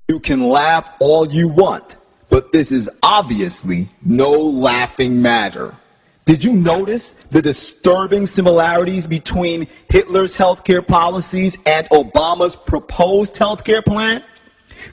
You can laugh all you want, but this is obviously no laughing matter. Did you notice the disturbing similarities between Hitler's healthcare policies and Obama's proposed healthcare plan?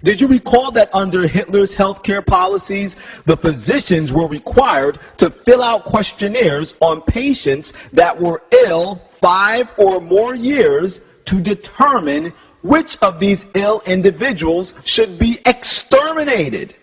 Did you recall that under Hitler's healthcare policies, the physicians were required to fill out questionnaires on patients that were ill 5 or more years to determine which of these ill individuals should be exterminated?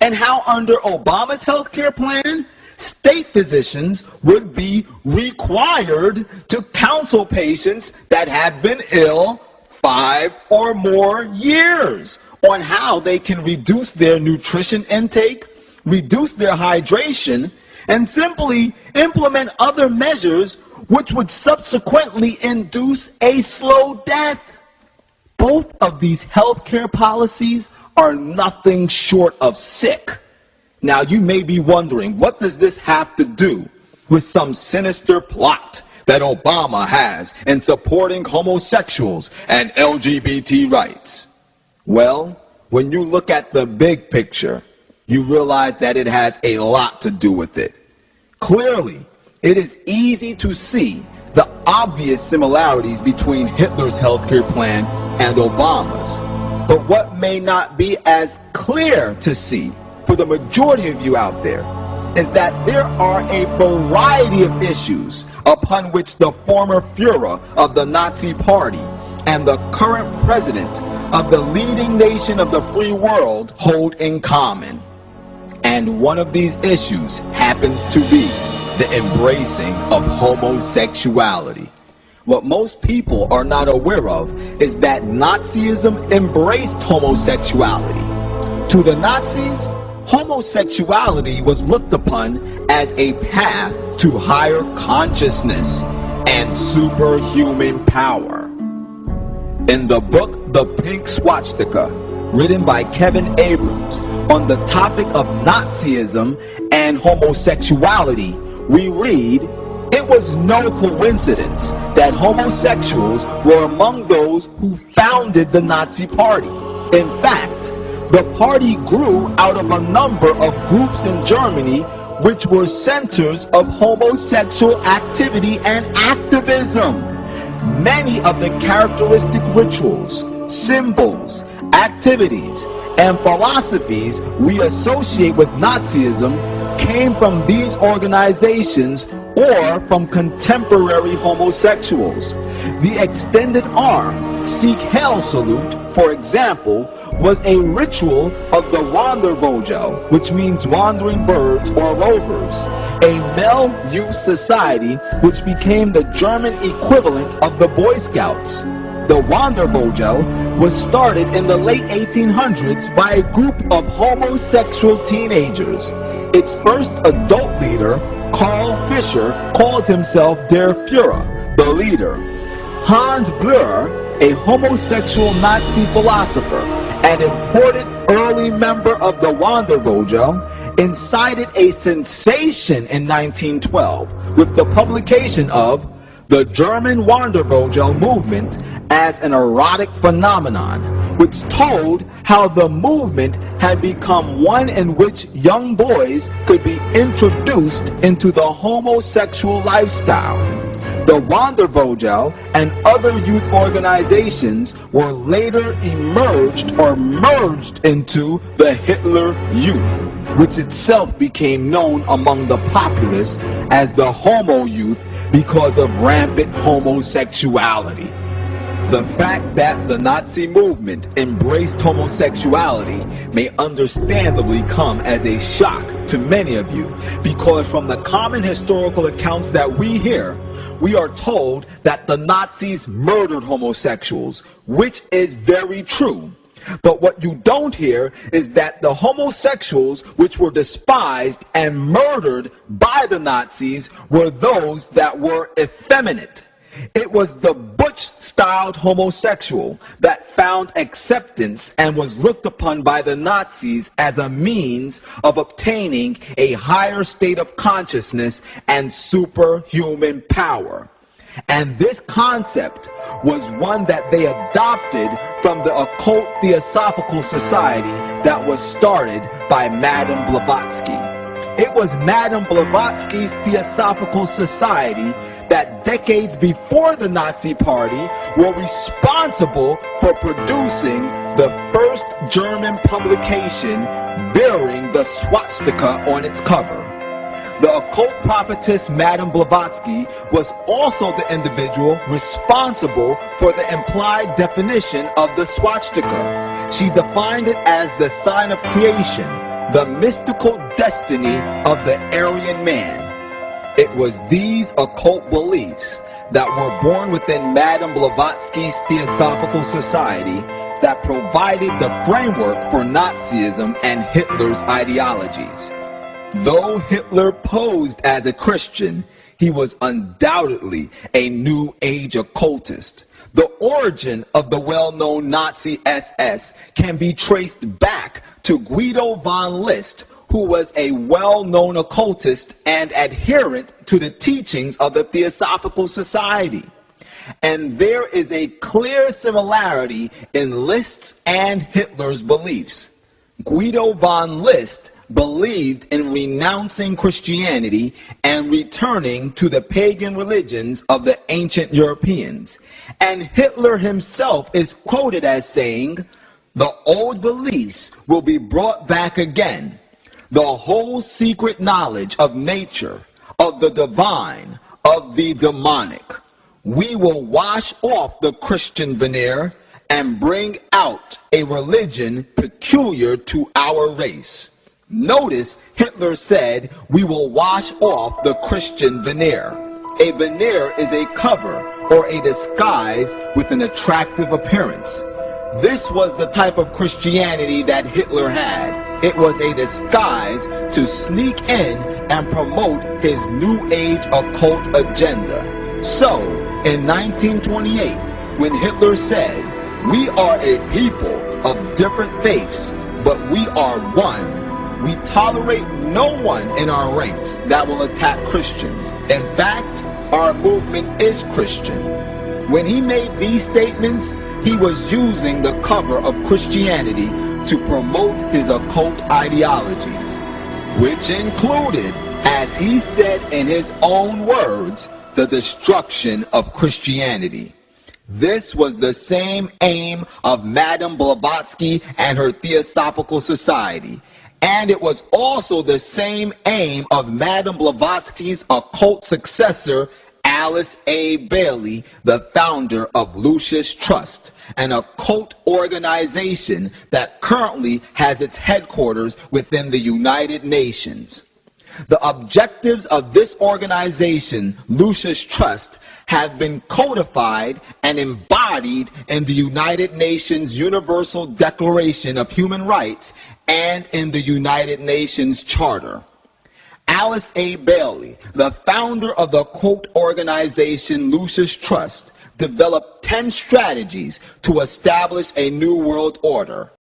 And how under Obama's healthcare plan, state physicians would be required to counsel patients that have been ill 5 or more years on how they can reduce their nutrition intake, reduce their hydration, and simply implement other measures which would subsequently induce a slow death. Both of these healthcare policies are nothing short of sick. Now you may be wondering, what does this have to do with some sinister plot that Obama has in supporting homosexuals and LGBT rights? Well, when you look at the big picture, you realize that it has a lot to do with it. Clearly, it is easy to see the obvious similarities between Hitler's healthcare plan and Obama's. But what may not be as clear to see for the majority of you out there is that there are a variety of issues upon which the former Führer of the Nazi Party and the current president of the leading nation of the free world hold in common. And one of these issues happens to be the embracing of homosexuality. What most people are not aware of is that Nazism embraced homosexuality. To the Nazis, homosexuality was looked upon as a path to higher consciousness and superhuman power. In the book The Pink Swastika, written by Kevin Abrams on the topic of Nazism and homosexuality, we read, "It was no coincidence that homosexuals were among those who founded the Nazi Party. In fact, the party grew out of a number of groups in Germany which were centers of homosexual activity and activism. Many of the characteristic rituals, symbols, activities, and philosophies we associate with Nazism came from these organizations or from contemporary homosexuals. The extended arm, Sieg Heil salute, for example, was a ritual of the Wandervogel, which means wandering birds or rovers, a male youth society which became the German equivalent of the Boy Scouts. The Wandervogel was started in the late 1800s by a group of homosexual teenagers. Its first adult leader, Karl Fischer, called himself Der Führer, the leader. Hans Blüher, a homosexual Nazi philosopher, an important early member of the Wandervogel, incited a sensation in 1912 with the publication of The German Wandervogel Movement as an Erotic Phenomenon, which told how the movement had become one in which young boys could be introduced into the homosexual lifestyle. The Wandervogel and other youth organizations were later merged into the Hitler Youth, which itself became known among the populace as the Homo Youth because of rampant homosexuality. The fact that the Nazi movement embraced homosexuality may understandably come as a shock to many of you, because from the common historical accounts that we hear, we are told that the Nazis murdered homosexuals, which is very true. But what you don't hear is that the homosexuals which were despised and murdered by the Nazis were those that were effeminate. It was the butch-styled homosexual that found acceptance and was looked upon by the Nazis as a means of obtaining a higher state of consciousness and superhuman power. And this concept was one that they adopted from the occult Theosophical Society that was started by Madame Blavatsky. It was Madame Blavatsky's Theosophical Society that decades before the Nazi Party were responsible for producing the first German publication bearing the swastika on its cover. The occult prophetess Madame Blavatsky was also the individual responsible for the implied definition of the swastika. She defined it as the sign of creation, the mystical destiny of the Aryan man. It was these occult beliefs that were born within Madame Blavatsky's Theosophical Society that provided the framework for Nazism and Hitler's ideologies. Though Hitler posed as a Christian, he was undoubtedly a New Age occultist. The origin of the well-known Nazi SS can be traced back to Guido von List, who was a well-known occultist and adherent to the teachings of the Theosophical Society. And there is a clear similarity in List's and Hitler's beliefs. Guido von List believed in renouncing Christianity and returning to the pagan religions of the ancient Europeans. And Hitler himself is quoted as saying, "The old beliefs will be brought back again. The whole secret knowledge of nature, of the divine, of the demonic. We will wash off the Christian veneer and bring out a religion peculiar to our race." Notice Hitler said, "We will wash off the Christian veneer." A veneer is a cover or a disguise with an attractive appearance. This was the type of Christianity that Hitler had. It was a disguise to sneak in and promote his New Age occult agenda. So, in 1928, when Hitler said, "We are a people of different faiths, but we are one. We tolerate no one in our ranks that will attack Christians. In fact, our movement is Christian." When he made these statements, he was using the cover of Christianity to promote his occult ideologies, which included, as he said in his own words, the destruction of Christianity. This was the same aim of Madame Blavatsky and her Theosophical Society. And it was also the same aim of Madame Blavatsky's occult successor, Alice A. Bailey, the founder of Lucis Trust, an occult organization that currently has its headquarters within the United Nations. The objectives of this organization, Lucis Trust, have been codified and embodied in the United Nations Universal Declaration of Human Rights and in the United Nations Charter. Alice A. Bailey, the founder of the occult organization Lucis Trust, developed 10 strategies to establish a new world order.